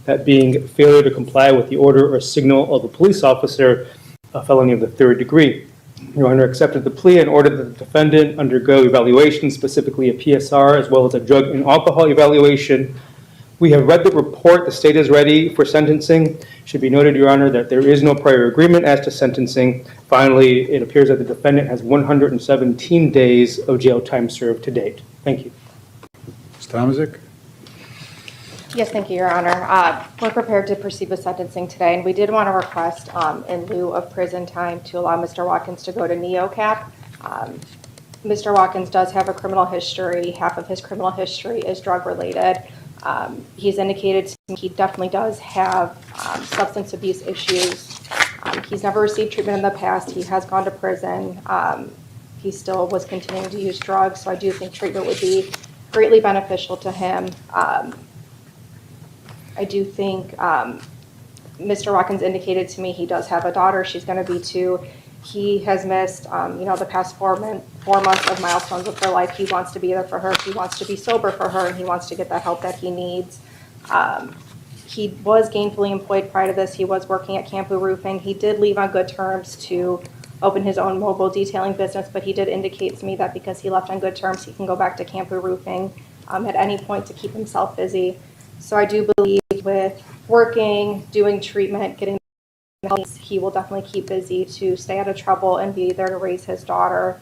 that being failure to comply with the order or signal of a police officer, a felony of the third degree. Your Honor accepted the plea and ordered that the defendant undergo evaluation, specifically a PSR, as well as a drug and alcohol evaluation. We have read the report. The state is ready for sentencing. It should be noted, Your Honor, that there is no prior agreement as to sentencing. Finally, it appears that the defendant has 117 days of jail time served to date. Thank you. Ms. Tomasic? Yes, thank you, Your Honor. We're prepared to proceed with sentencing today, and we did want to request, in lieu of prison time, to allow Mr. Watkins to go to NeoCap. Mr. Watkins does have a criminal history. Half of his criminal history is drug-related. He's indicated to me he definitely does have substance abuse issues. He's never received treatment in the past. He has gone to prison. He still was continuing to use drugs, so I do think treatment would be greatly beneficial to him. I do think Mr. Watkins indicated to me he does have a daughter. She's going to be 2. He has missed, the past 4 months of milestones of her life. He wants to be there for her. He wants to be sober for her, and he wants to get that help that he needs. He was gainfully employed prior to this. He was working at Campo Roofing. He did leave on good terms to open his own mobile detailing business, but he did indicate to me that because he left on good terms, he can go back to Campo Roofing at any point to keep himself busy. So I do believe with working, doing treatment, getting help, he will definitely keep busy to stay out of trouble and be there to raise his daughter.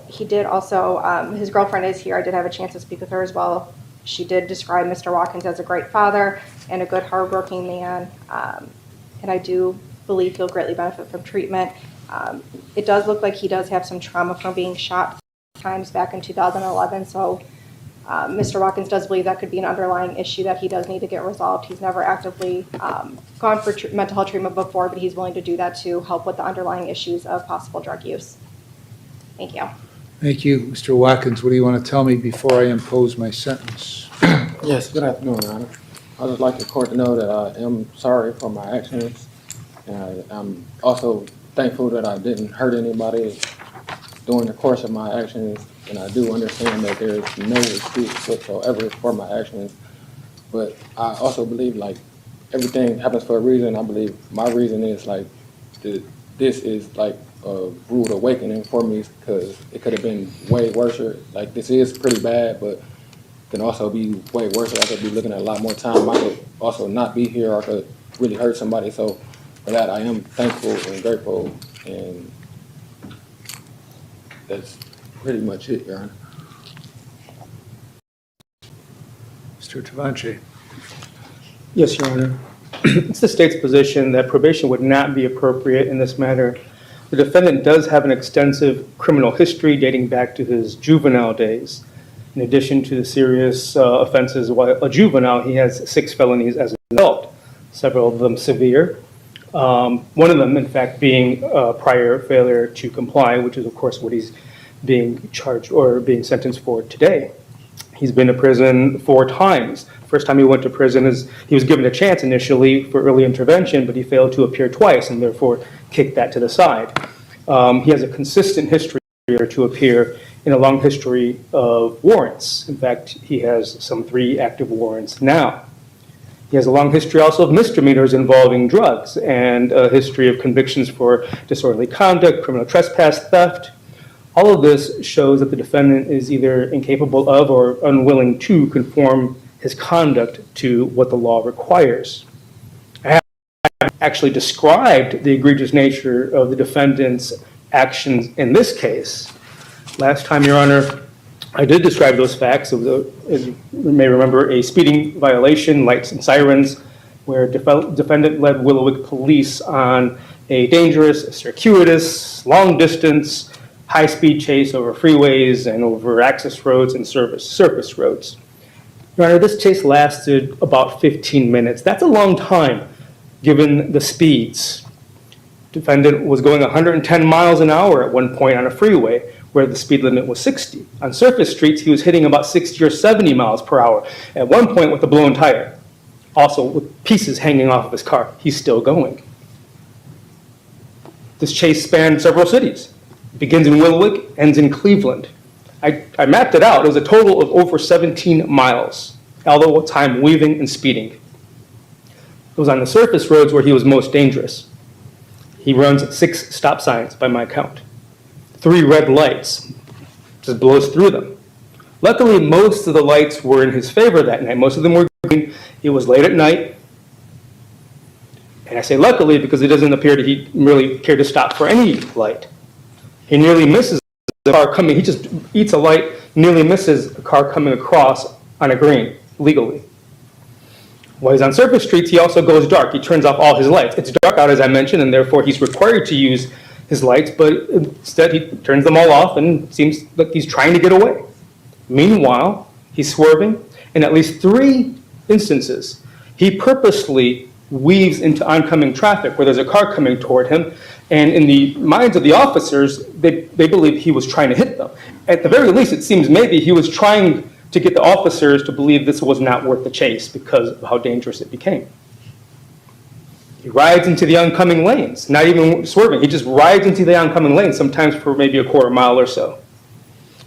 He did also, his girlfriend is here. I did have a chance to speak with her as well. She did describe Mr. Watkins as a great father and a good, hardworking man. And I do believe he'll greatly benefit from treatment. It does look like he does have some trauma from being shot times back in 2011. So Mr. Watkins does believe that could be an underlying issue that he does need to get resolved. He's never actively gone for mental health treatment before, but he's willing to do that to help with the underlying issues of possible drug use. Thank you. Thank you. Mr. Watkins, what do you want to tell me before I impose my sentence? Yes, good afternoon, Your Honor. I would like the court to know that I am sorry for my actions. And I'm also thankful that I didn't hurt anybody during the course of my actions. And I do understand that there is no excuse whatsoever for my actions. But I also believe, like, everything happens for a reason. I believe my reason is, like, this is, like, a rude awakening for me because it could have been way worse. Like, this is pretty bad, but can also be way worse. I could be looking at a lot more time. I could also not be here. I could really hurt somebody. So for that, I am thankful and grateful. And that's pretty much it, Your Honor. Mr. Tavanchi. Yes, Your Honor. It's the state's position that probation would not be appropriate in this matter. The defendant does have an extensive criminal history dating back to his juvenile days. In addition to the serious offenses while a juvenile, he has 6 felonies as an adult, several of them severe. One of them, in fact, being prior failure to comply, which is, of course, what he's being charged or being sentenced for today. He's been to prison 4 times. First time he went to prison is he was given a chance initially for early intervention, but he failed to appear twice and therefore kicked that to the side. He has a consistent history to appear in a long history of warrants. In fact, he has some 3 active warrants now. He has a long history also of misdemeanors involving drugs and a history of convictions for disorderly conduct, criminal trespass, theft. All of this shows that the defendant is either incapable of or unwilling to conform his conduct to what the law requires. I have actually described the egregious nature of the defendant's actions in this case. Last time, Your Honor, I did describe those facts. It was, as you may remember, a speeding violation, lights and sirens, where defendant led Willowick police on a dangerous, circuitous, long-distance, high-speed chase over freeways and over access roads and surface roads. Your Honor, this chase lasted about 15 minutes. That's a long time, given the speeds. Defendant was going 110 miles an hour at one point on a freeway, where the speed limit was 60. On surface streets, he was hitting about 60 or 70 miles per hour. At one point with a blown tire. Also with pieces hanging off of his car. He's still going. This chase spanned several cities. It begins in Willowick, ends in Cleveland. I mapped it out. It was a total of over 17 miles. all the time weaving and speeding. It was on the surface roads where he was most dangerous. He runs 6 stop signs by my count, 3 red lights, just blows through them. Luckily, most of the lights were in his favor that night. Most of them were green. It was late at night. And I say luckily because it doesn't appear that he really cared to stop for any light. He nearly misses the car coming. He just eats a light, nearly misses a car coming across on a green legally. While he's on surface streets, he also goes dark. He turns off all his lights. It's dark out, as I mentioned, and therefore he's required to use his lights, but instead he turns them all off and seems like he's trying to get away. Meanwhile, he's swerving. In at least 3 instances, he purposely weaves into oncoming traffic where there's a car coming toward him, and in the minds of the officers, they believe he was trying to hit them. At the very least, it seems maybe he was trying to get the officers to believe this was not worth the chase because of how dangerous it became. He rides into the oncoming lanes, not even swerving. He just rides into the oncoming lanes, sometimes for maybe a quarter mile or so,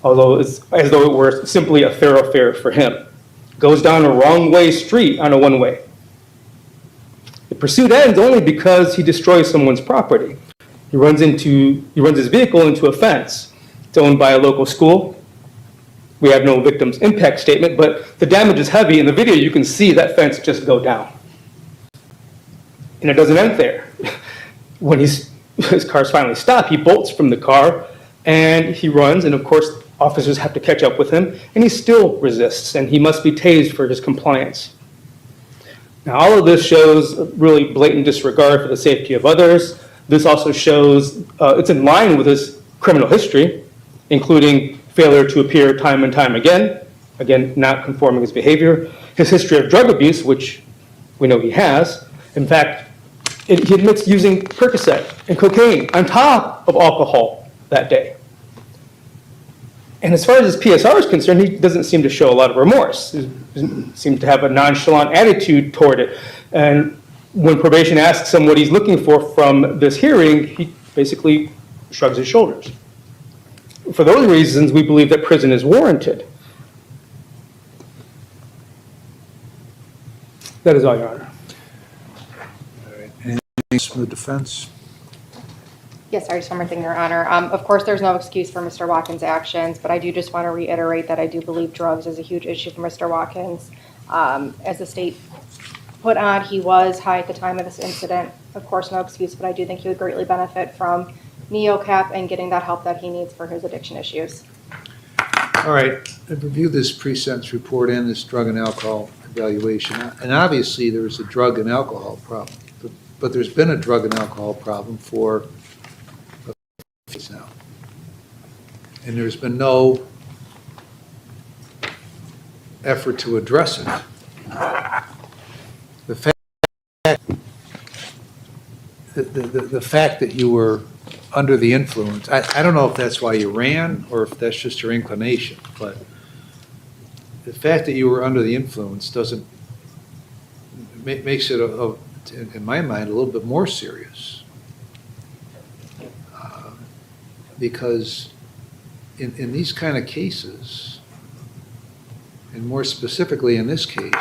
although it's as though it were simply a thoroughfare for him. Goes down a wrong-way street on a one-way. The pursuit ends only because he destroys someone's property. He runs his vehicle into a fence. It's owned by a local school. We have no victim's impact statement, but the damage is heavy. In the video, you can see that fence just go down. And it doesn't end there. When his car's finally stopped, he bolts from the car and he runs, and of course, officers have to catch up with him, and he still resists, and he must be tased for his compliance. Now, all of this shows really blatant disregard for the safety of others. This also shows it's in line with his criminal history, including failure to appear time and time again, not conforming his behavior, his history of drug abuse, which we know he has. In fact, he admits using Percocet and cocaine on top of alcohol that day. And as far as his PSR is concerned, he doesn't seem to show a lot of remorse. He seems to have a nonchalant attitude toward it. And when probation asks him what he's looking for from this hearing, he basically shrugs his shoulders. For those reasons, we believe that prison is warranted. That is all, Your Honor. All right. Anything from the defense? Yes, sorry, just one more thing, Your Honor. Of course, there's no excuse for Mr. Watkins' actions, but I do just want to reiterate that I do believe drugs is a huge issue for Mr. Watkins. As the state put on, he was high at the time of this incident. Of course, no excuse, but I do think he would greatly benefit from NeoCap and getting that help that he needs for his addiction issues. All right, I've reviewed this pre-sentence report and this drug and alcohol evaluation, and obviously there's a drug and alcohol problem, but there's been a drug and alcohol problem for now. And there's been no effort to address it. The fact that you were under the influence, I don't know if that's why you ran or if that's just your inclination, but the fact that you were under the influence makes it, in my mind, a little bit more serious. Because in these kind of cases, and more specifically in this case,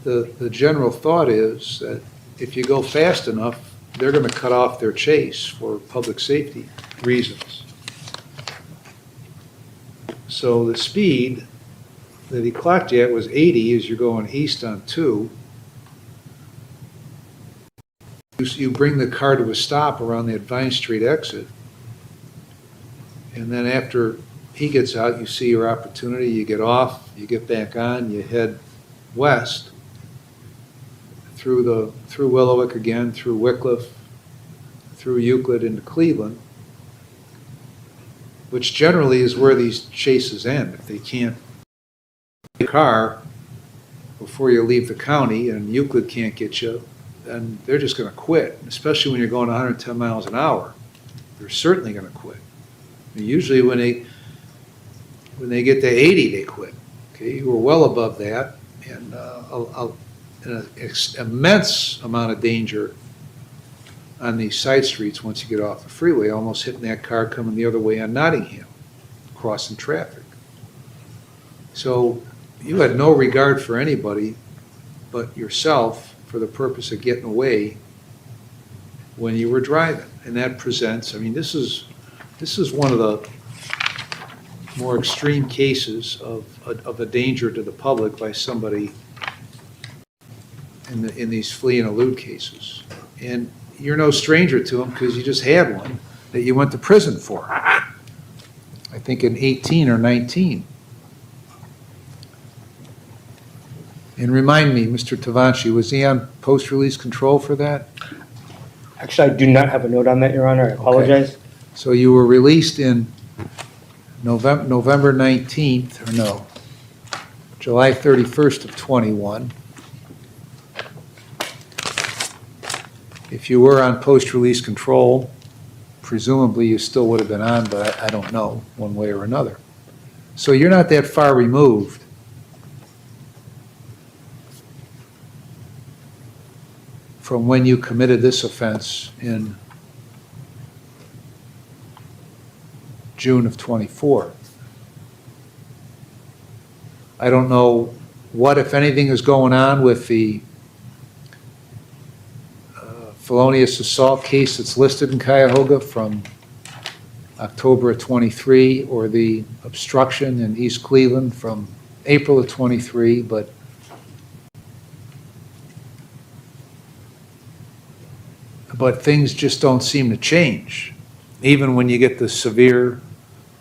the general thought is that if you go fast enough, they're going to cut off their chase for public safety reasons. So the speed that he clocked you at was 80 as you're going east on 2. You bring the car to a stop around the Vine Street exit. And then after he gets out, you see your opportunity, you get off, you get back on, you head west through Willowick again, through Wickliffe, through Euclid into Cleveland, which generally is where these chases end. If they can't get a car before you leave the county and Euclid can't get you, then they're just going to quit, especially when you're going 110 miles an hour. They're certainly going to quit. Usually when they get to 80, they quit. Okay, you were well above that, and an immense amount of danger on these side streets once you get off the freeway, almost hitting that car coming the other way on Nottingham, crossing traffic. So you had no regard for anybody but yourself for the purpose of getting away when you were driving. And that presents, I mean, this is one of the more extreme cases of a danger to the public by somebody in these flee and elude cases. And you're no stranger to them because you just had one that you went to prison for. I think in 18 or 19. And remind me, Mr. Tavanchi, was he on post-release control for that? Actually, I do not have a note on that, Your Honor. I apologize. So you were released in November 19th, or no, July 31st of 21. If you were on post-release control, presumably you still would have been on, but I don't know, one way or another. So you're not that far removed from when you committed this offense in June of 24. I don't know what, if anything, is going on with the felonious assault case that's listed in Cuyahoga from October of 23, or the obstruction in East Cleveland from April of 23, but things just don't seem to change, even when you get the severe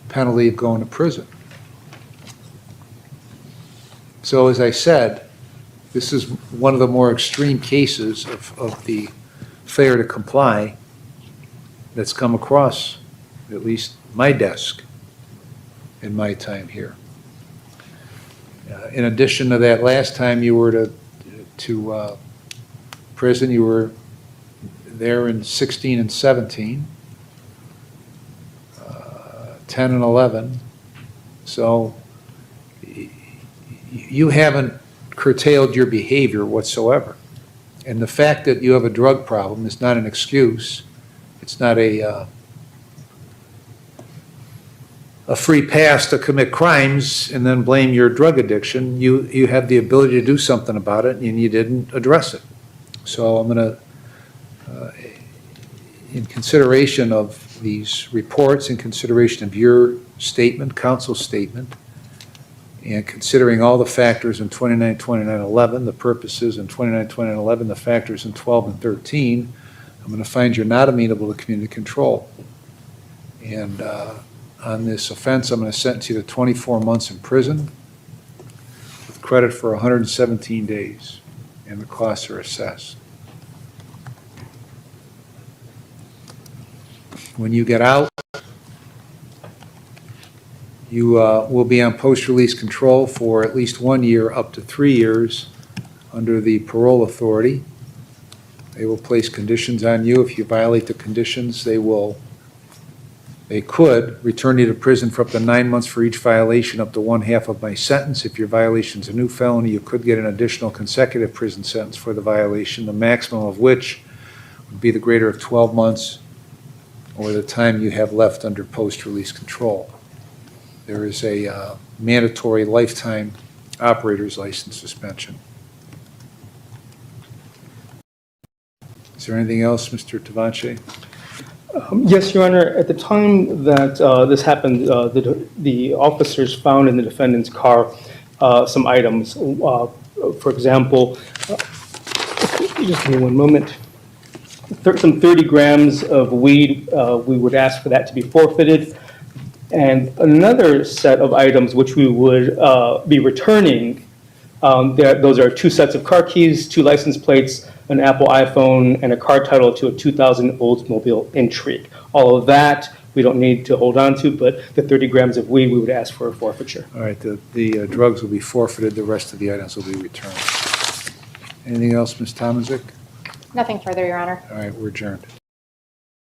penalty of going to prison. So as I said, this is one of the more extreme cases of the failure to comply that's come across at least my desk in my time here. In addition to that, last time you were to prison, you were there in 16 and 17, 10 and 11. So you haven't curtailed your behavior whatsoever. And the fact that you have a drug problem is not an excuse. It's not a free pass to commit crimes and then blame your drug addiction. You have the ability to do something about it, and you didn't address it. So I'm going to, in consideration of these reports, in consideration of your statement, counsel's statement, and considering all the factors in 29, 29, 11, the purposes in 29, 29, 11, the factors in 12 and 13, I'm going to find you're not amenable to community control. And on this offense, I'm going to sentence you to 24 months in prison with credit for 117 days, and the costs are assessed. When you get out, you will be on post-release control for at least 1 year up to 3 years under the parole authority. They will place conditions on you. If you violate the conditions, they could return you to prison for up to 9 months for each violation, up to 1/2 of my sentence. If your violation is a new felony, you could get an additional consecutive prison sentence for the violation, the maximum of which would be the greater of 12 months or the time you have left under post-release control. There is a mandatory lifetime operator's license suspension. Is there anything else, Mr. Tavanchi? Yes, Your Honor. At the time that this happened, the officers found in the defendant's car some items. For example, just give me one moment. Some 30 grams of weed. We would ask for that to be forfeited. And another set of items which we would be returning, those are 2 sets of car keys, 2 license plates, an Apple iPhone, and a car title to a 2000 Oldsmobile Intrigue. All of that we don't need to hold on to, but the 30 grams of weed we would ask for a forfeiture. All right, the drugs will be forfeited. The rest of the items will be returned. Anything else, Ms. Tomazik? Nothing further, Your Honor. All right, we're adjourned.